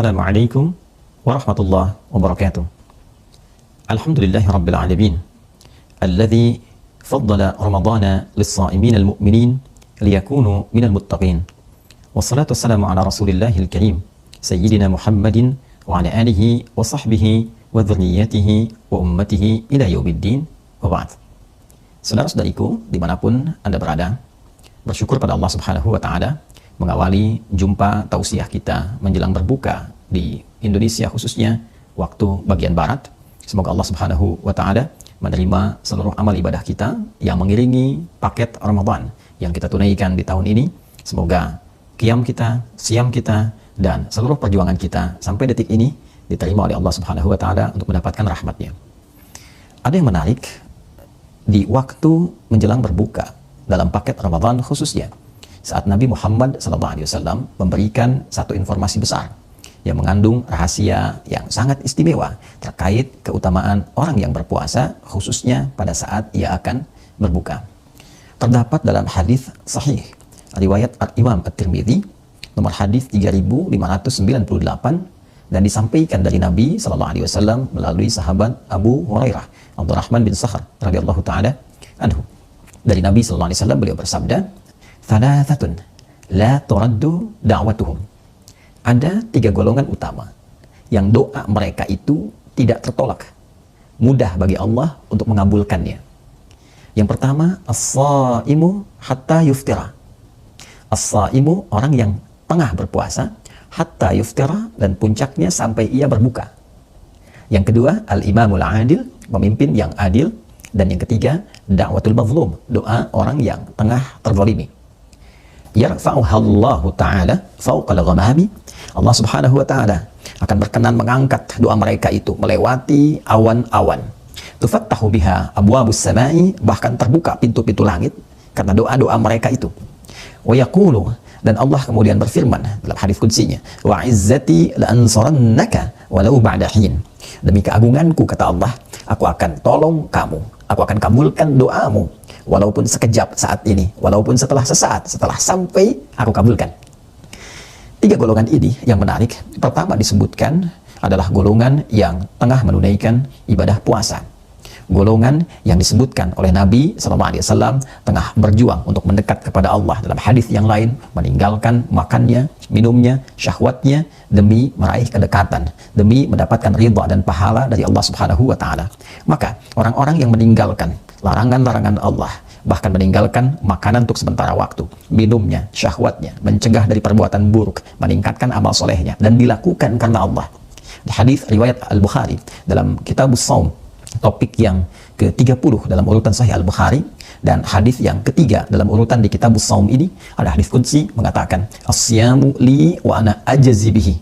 Assalamualaikum warahmatullahi wabarakatuh. Alhamdulillahi rabbil alamin. Alladhi faddala Ramadana lis-sa'imin al-mu'minin liyakunu minal muttaqin. Wassalatu wassalamu ala Rasulillahil karim Sayyidina Muhammadin wa ala alihi wa sahbihi wa dhurriyyatihi wa ummatihi ila yaumiddin wa ba'd. Saudara-saudariku dimanapun Anda berada, bersyukur pada Allah Subhanahu wa ta'ala mengawali jumpa tausiah kita menjelang berbuka di Indonesia, khususnya waktu bagian barat. Semoga Allah Subhanahu wa ta'ala menerima seluruh amal ibadah kita yang mengiringi paket Ramadan yang kita tunaikan di tahun ini. Semoga qiyam kita, siam kita, dan seluruh perjuangan kita sampai detik ini diterima oleh Allah Subhanahu wa ta'ala untuk mendapatkan rahmatnya. Ada yang menarik di waktu menjelang berbuka dalam paket Ramadan, khususnya saat Nabi Muhammad SAW memberikan satu informasi besar yang mengandung rahasia yang sangat istimewa terkait keutamaan orang yang berpuasa, khususnya pada saat ia akan berbuka. Terdapat dalam hadis sahih riwayat Imam At-Tirmidzi nomor hadis 3598 dan disampaikan dari Nabi SAW melalui sahabat Abu Hurairah Abdurrahman bin Sakhar radhiyallahu taala anhu. Dari Nabi SAW beliau bersabda, "Thalathatun la turaddu da'watuhum." Ada 3 golongan utama yang doa mereka itu tidak tertolak, mudah bagi Allah untuk mengabulkannya. Yang pertama, as-saimu hatta yuftira. As-saimu, orang yang tengah berpuasa, hatta yuftira, dan puncaknya sampai ia berbuka. Yang kedua, al-imamul adil, pemimpin yang adil. Dan yang ketiga, da'watul mazlum, doa orang yang tengah terzalimi. Yarfa'uhallahu ta'ala fawqal ghamami. Allah Subhanahu wa ta'ala akan berkenan mengangkat doa mereka itu melewati awan-awan. Tufattahu biha abwabus samai, bahkan terbuka pintu-pintu langit karena doa-doa mereka itu. Wa yaqulu, dan Allah kemudian berfirman dalam hadis qudsinya, wa izzati la ansurannaka walau ba'da hin. Demi keagunganku, kata Allah, aku akan tolong kamu, aku akan kabulkan doamu walaupun sekejap saat ini, walaupun setelah sesaat, setelah sampai aku kabulkan. 3 golongan ini yang menarik. Pertama disebutkan adalah golongan yang tengah menunaikan ibadah puasa. Golongan yang disebutkan oleh Nabi SAW tengah berjuang untuk mendekat kepada Allah dalam hadis yang lain, meninggalkan makannya, minumnya, syahwatnya demi meraih kedekatan, demi mendapatkan ridha dan pahala dari Allah Subhanahu wa ta'ala. Maka orang-orang yang meninggalkan larangan-larangan Allah, bahkan meninggalkan makanan untuk sementara waktu, minumnya, syahwatnya, mencegah dari perbuatan buruk, meningkatkan amal solehnya, dan dilakukan karena Allah. Di hadis riwayat Al-Bukhari dalam Kitabus Shaum, topik yang ke-30 dalam urutan Sahih Al-Bukhari, dan hadis yang ketiga dalam urutan di Kitabus Shaum ini ada hadis qudsi mengatakan, "As-siyamu li wa ana ajzi bihi."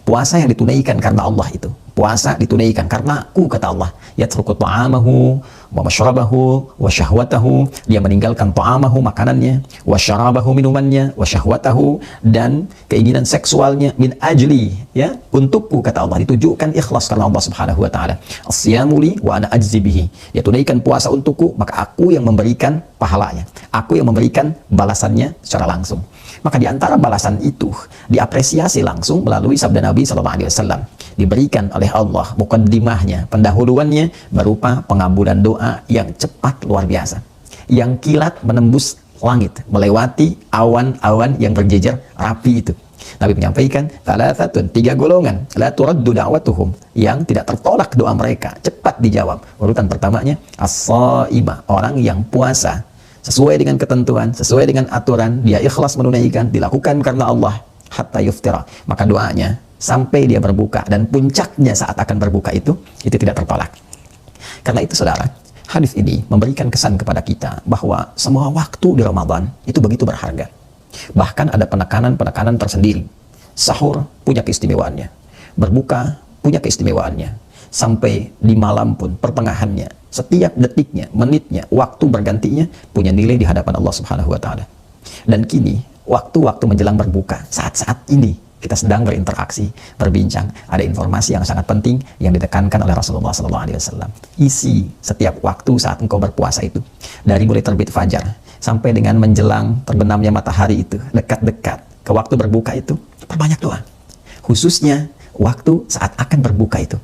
Puasa yang ditunaikan karena Allah itu, puasa ditunaikan karena aku, kata Allah. Yatruku ta'amahu wa mashrabahu wa syahwatahu, dia meninggalkan ta'amahu, makanannya, wa syarabahu, minumannya, wa syahwatahu, dan keinginan seksualnya, min ajli, ya, untukku, kata Allah. Ditujukan ikhlas karena Allah Subhanahu wa ta'ala. As-siyamu li wa ana ajzi bihi. Dia tunaikan puasa untukku, maka aku yang memberikan pahalanya, aku yang memberikan balasannya secara langsung. Maka di antara balasan itu diapresiasi langsung melalui sabda Nabi SAW, diberikan oleh Allah mukaddimahnya, pendahuluannya, berupa pengabulan doa yang cepat luar biasa, yang kilat menembus langit, melewati awan-awan yang berjejer rapi itu. Nabi menyampaikan, thalathatun, 3 golongan, la turaddu da'watuhum, yang tidak tertolak doa mereka, cepat dijawab. Urutan pertamanya, as-saima, orang yang puasa sesuai dengan ketentuan, sesuai dengan aturan, dia ikhlas menunaikan, dilakukan karena Allah, hatta yuftira, maka doanya sampai dia berbuka, dan puncaknya saat akan berbuka itu tidak tertolak. Karena itu saudara, hadis ini memberikan kesan kepada kita bahwa semua waktu di Ramadan itu begitu berharga. Bahkan ada penekanan-penekanan tersendiri. Sahur punya keistimewaannya, berbuka punya keistimewaannya, sampai di malam pun pertengahannya, setiap detiknya, menitnya, waktu bergantinya punya nilai di hadapan Allah Subhanahu wa ta'ala. Dan kini waktu-waktu menjelang berbuka, saat-saat ini kita sedang berinteraksi, berbincang, ada informasi yang sangat penting yang ditekankan oleh Rasulullah SAW. Isi setiap waktu saat engkau berpuasa itu, dari mulai terbit fajar sampai dengan menjelang terbenamnya matahari itu, dekat-dekat ke waktu berbuka itu, perbanyak doa. Khususnya waktu saat akan berbuka itu.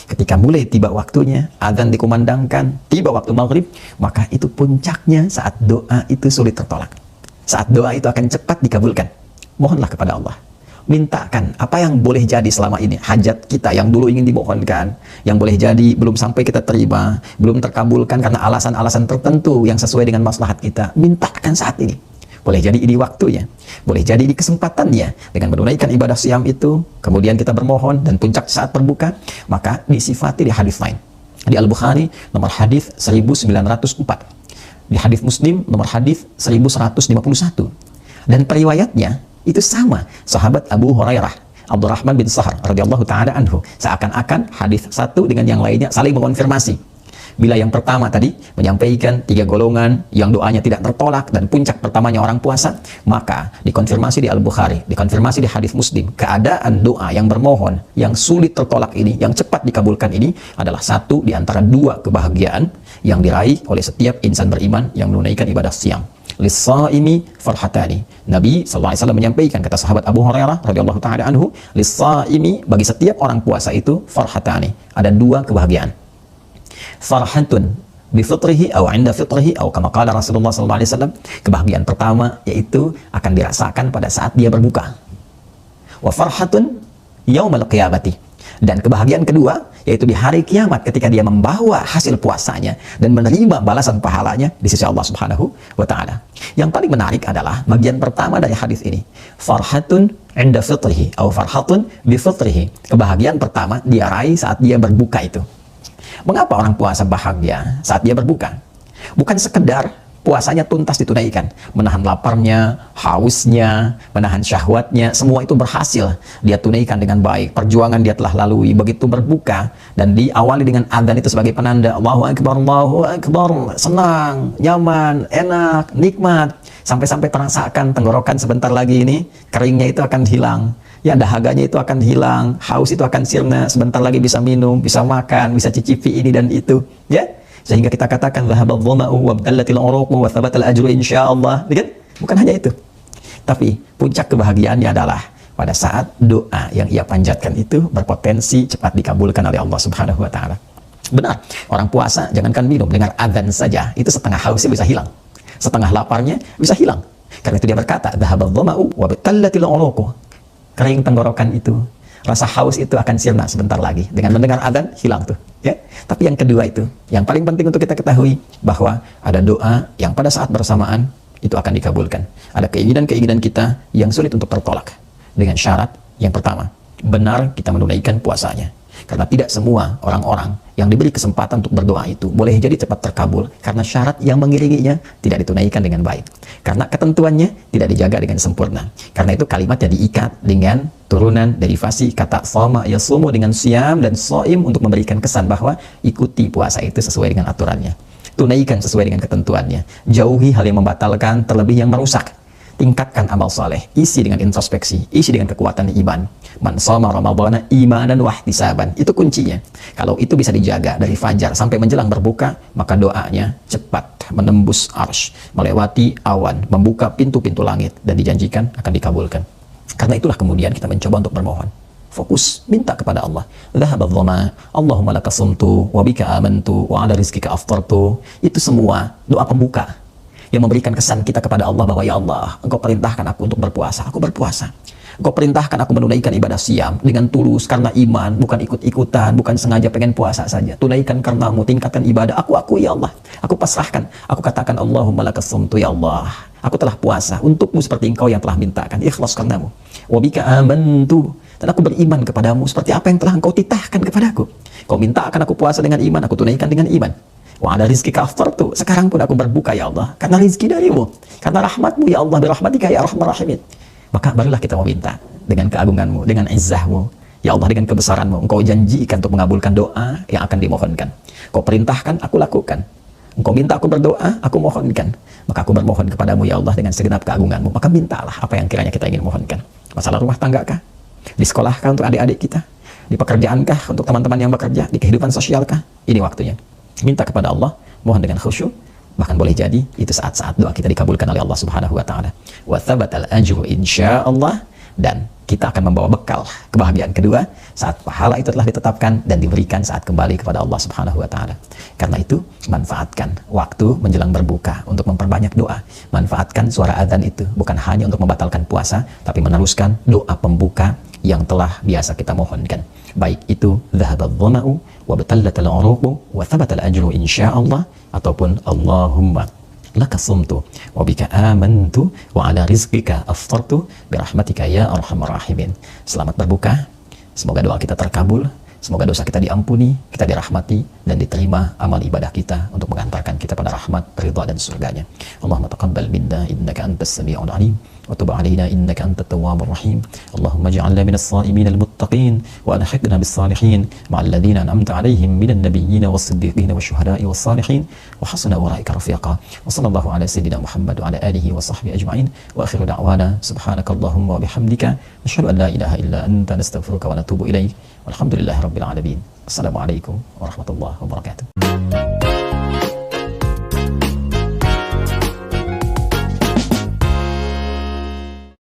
Ketika mulai tiba waktunya, adzan dikumandangkan, tiba waktu maghrib, maka itu puncaknya saat doa itu sulit tertolak. Saat doa itu akan cepat dikabulkan. Mohonlah kepada Allah. Mintakan apa yang boleh jadi selama ini. Hajat kita yang dulu ingin dimohonkan, yang boleh jadi belum sampai kita terima, belum terkabulkan karena alasan-alasan tertentu yang sesuai dengan maslahat kita. Mintakan saat ini. Boleh jadi ini waktunya, boleh jadi ini kesempatannya dengan menunaikan ibadah siam itu, kemudian kita bermohon dan puncak saat berbuka, maka disifati di hadis lain. Di Al-Bukhari nomor hadis 1904, di hadis Muslim nomor hadis 1151, dan periwayatnya itu sama, sahabat Abu Hurairah Abdurrahman bin Sahar radhiyallahu taala anhu, seakan-akan hadis satu dengan yang lainnya saling mengonfirmasi. Bila yang pertama tadi menyampaikan 3 golongan yang doanya tidak tertolak dan puncak pertamanya orang puasa, maka dikonfirmasi di Al-Bukhari, dikonfirmasi di hadis Muslim, keadaan doa yang bermohon, yang sulit tertolak ini, yang cepat dikabulkan ini adalah satu di antara 2 kebahagiaan yang diraih oleh setiap insan beriman yang menunaikan ibadah siam. Lis-shaimi farhatani. Nabi SAW menyampaikan, kata sahabat Abu Hurairah radhiyallahu taala anhu, lis-shaimi, bagi setiap orang puasa itu farhatani, ada 2 kebahagiaan. Farhatun bi fitrihi atau 'inda fitrihi atau kama qala Rasulullah SAW. Kebahagiaan pertama yaitu akan dirasakan pada saat dia berbuka. Wa farhatun yaumal qiyamati. Dan kebahagiaan kedua yaitu di hari kiamat ketika dia membawa hasil puasanya dan menerima balasan pahalanya di sisi Allah Subhanahu wa taala. Yang paling menarik adalah bagian pertama dari hadis ini. Farhatun 'inda fitrihi atau farhatun bi fitrihi. Kebahagiaan pertama dia raih saat dia berbuka itu. Mengapa orang puasa bahagia saat dia berbuka? Bukan sekedar puasanya tuntas ditunaikan, menahan laparnya, hausnya, menahan syahwatnya, semua itu berhasil dia tunaikan dengan baik. Perjuangan dia telah lalui. Begitu berbuka dan diawali dengan adzan itu sebagai penanda Allahu Akbar, senang, nyaman, enak, nikmat, sampai-sampai terasakan tenggorokan sebentar lagi ini keringnya itu akan hilang. Ya, dahaganya itu akan hilang, haus itu akan sirna, sebentar lagi bisa minum, bisa makan, bisa cicipi ini dan itu, ya. Sehingga kita katakan dhahabadh dhama'u wa btallatil uruqu wa thabatal ajru insyaallah, kan? Bukan hanya itu. Tapi puncak kebahagiaannya adalah pada saat doa yang ia panjatkan itu berpotensi cepat dikabulkan oleh Allah Subhanahu wa taala. Benar, orang puasa jangankan minum, dengar adzan saja itu setengah hausnya bisa hilang. Setengah laparnya bisa hilang. Karena itu dia berkata, dhahabadh dhama'u wa btallatil uruqu. Kering tenggorokan itu, rasa haus itu akan sirna sebentar lagi. Dengan mendengar adzan, hilang tuh. Ya. Tapi yang kedua itu, yang paling penting untuk kita ketahui, bahwa ada doa yang pada saat bersamaan, itu akan dikabulkan. Ada keinginan-keinginan kita yang sulit untuk tertolak. Dengan syarat yang pertama, benar kita menunaikan puasanya. Karena tidak semua orang-orang yang diberi kesempatan untuk berdoa itu boleh jadi cepat terkabul karena syarat yang mengiringinya tidak ditunaikan dengan baik. Karena ketentuannya tidak dijaga dengan sempurna. Karena itu kalimatnya diikat dengan turunan derivasi kata shoma yasumu dengan siam dan shaim untuk memberikan kesan bahwa ikuti puasa itu sesuai dengan aturannya. Tunaikan sesuai dengan ketentuannya. Jauhi hal yang membatalkan, terlebih yang merusak. Tingkatkan amal soleh, isi dengan introspeksi, isi dengan kekuatan iman. Man shoma ramadhana imanan wa ihtisaban. Itu kuncinya. Kalau itu bisa dijaga dari fajar sampai menjelang berbuka, maka doanya cepat menembus arsy, melewati awan, membuka pintu-pintu langit dan dijanjikan akan dikabulkan. Karena itulah kemudian kita mencoba untuk bermohon. Fokus, minta kepada Allah. Dhahabadh dhama, Allahumma laka sumtu wa bika amantu wa ala rizqika aftartu. Itu semua doa pembuka yang memberikan kesan kita kepada Allah bahwa ya Allah, Engkau perintahkan aku untuk berpuasa, aku berpuasa. Engkau perintahkan aku menunaikan ibadah siam dengan tulus karena iman, bukan ikut-ikutan, bukan sengaja pengen puasa saja. Tunaikan karenamu, tingkatkan ibadah. Aku ya Allah, aku pasrahkan. Aku katakan Allahumma laka sumtu ya Allah. Aku telah puasa untukmu seperti Engkau yang telah mintakan. Ikhlas karenamu. Wa bika amantu. Dan aku beriman kepadamu seperti apa yang telah Engkau titahkan kepadaku. Kau minta akan aku puasa dengan iman, aku tunaikan dengan iman. Wa ala rizqika aftartu. Sekarang pun aku berbuka ya Allah karena rizki darimu, karena rahmatmu ya Allah, birahmatika ya arhamar rahimin. Maka barulah kita meminta dengan keagunganmu, dengan izzahmu ya Allah, dengan kebesaranmu. Engkau janjikan untuk mengabulkan doa yang akan dimohonkan. Kau perintahkan, aku lakukan. Engkau minta aku berdoa, aku mohonkan. Maka aku bermohon kepadamu ya Allah dengan segenap keagunganmu. Maka mintalah apa yang kiranya kita ingin mohonkan. Masalah rumah tangga kah? Di sekolah kah untuk adik-adik kita? Di pekerjaan kah untuk teman-teman yang bekerja? Di kehidupan sosial kah? Ini waktunya. Minta kepada Allah, mohon dengan khusyuk, bahkan boleh jadi itu saat-saat doa kita dikabulkan oleh Allah Subhanahu wa taala. Wa thabatal ajru insyaallah, dan kita akan membawa bekal kebahagiaan kedua saat pahala itu telah ditetapkan dan diberikan saat kembali kepada Allah Subhanahu wa taala. Karena itu, manfaatkan waktu menjelang berbuka untuk memperbanyak doa. Manfaatkan suara adzan itu bukan hanya untuk membatalkan puasa, tapi meneruskan doa pembuka yang telah biasa kita mohonkan. Baik itu dhahabadh dhama'u wa batallatal 'uruqu wa thabatal ajru insyaallah, ataupun Allahumma laka sumtu wa bika amantu wa ala rizqika aftartu birahmatika ya arhamar rahimin. Selamat berbuka, semoga doa kita terkabul, semoga dosa kita diampuni, kita dirahmati, dan diterima amal ibadah kita untuk mengantarkan kita pada rahmat, ridha, dan surganya. Allahumma taqabbal minna innaka antas sami'ul alim wa tub 'alaina innaka antat tawwabur rahim. Allahumma ij'alna minas sha'imin al-muttaqin wa alhiqna bis salihin ma'al ladzina an'amta 'alaihim minan nabiyyin was-siddiqin wasyuhada'i was-salihin wa hasuna ulaika rafiqa. Wa sallallahu ala sayyidina Muhammad wa ala alihi wa sahbihi ajma'in. Wa akhiru da'wana subhanakallahumma wa bihamdika nashhadu an la ilaha illa anta nastaghfiruka wa natubu ilaik. Walhamdulillahirabbil alamin. Assalamualaikum warahmatullahi wabarakatuh.